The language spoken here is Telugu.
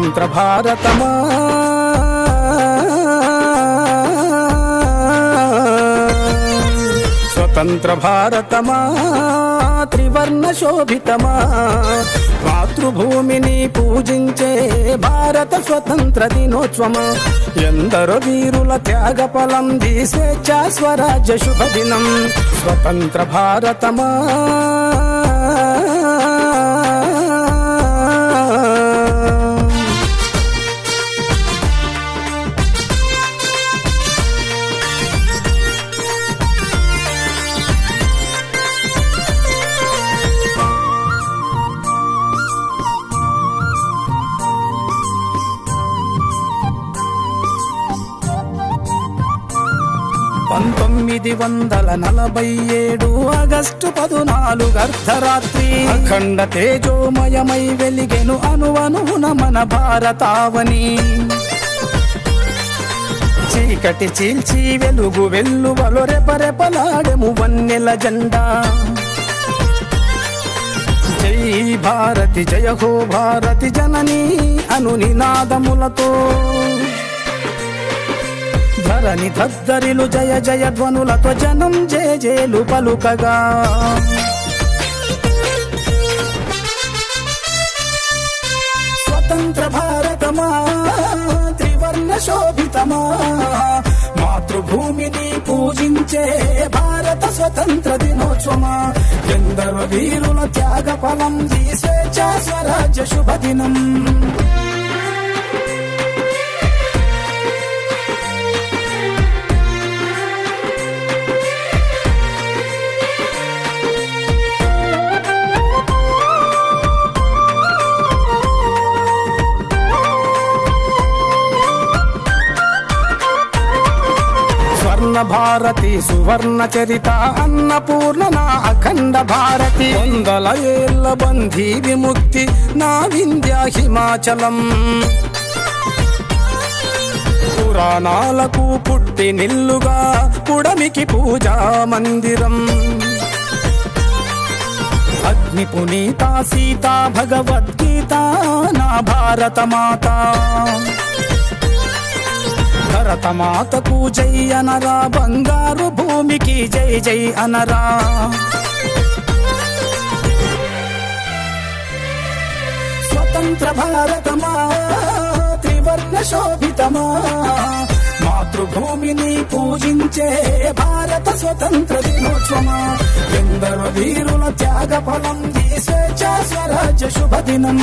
స్వతంత్ర భారతమా స్వతంత్ర భారతమా త్రివర్ణ శోభితమా మాతృభూమిని పూజించే భారత స్వతంత్ర దినోత్సవమా ఎందరో వీరుల త్యాగ ఫలం స్వేచ్ఛా స్వరాజ్య శుభదినం స్వతంత్ర భారతమా ఆగస్టు 14 అర్ధరాత్రి అఖండ తేజోమయమై వెలిగెను అణువణువున మన భారతావని చీకటి చీల్చి వెలుగు వెల్లువలో రెపరెపలాడెము వన్నెల జెండా జై భారతి జయ హో భారతి జననీ అను నినాదములతో ధరణి దద్దరిలు జయ జయ ధ్వనులతో జనం జేజేలు పలుకగా స్వతంత్ర భారతమా త్రివర్ణ శోభితమా మాతృభూమిని పూజించే భారత స్వతంత్ర దినోత్సవమా ఎందరో వీరుల త్యాగ ఫలం స్వేచ్ఛా స్వరాజ్య శుభదినం భారతి సువర్ణ చరిత అన్నపూర్ణ నా అఖండ భారతి 100 ఏళ్ల బంధీ విముక్తి నా వింధ్య హిమాచలం పురాణాలకు పుట్టి నిల్లుగా పుడమికి పూజా మందిరం అగ్ని పునీత సీతా భగవద్గీత నా భారత మాత భరతమాతకు జై అనరా బంగారు భూమికి జై జై అనరా స్వతంత్ర భారతమా త్రివర్ణ శోభితమా మాతృభూమిని పూజించే భారత స్వతంత్ర దినోత్సవమా ఎందరో వీరుల త్యాగ ఫలం స్వేచ్ఛా స్వరాజ్య శుభదినం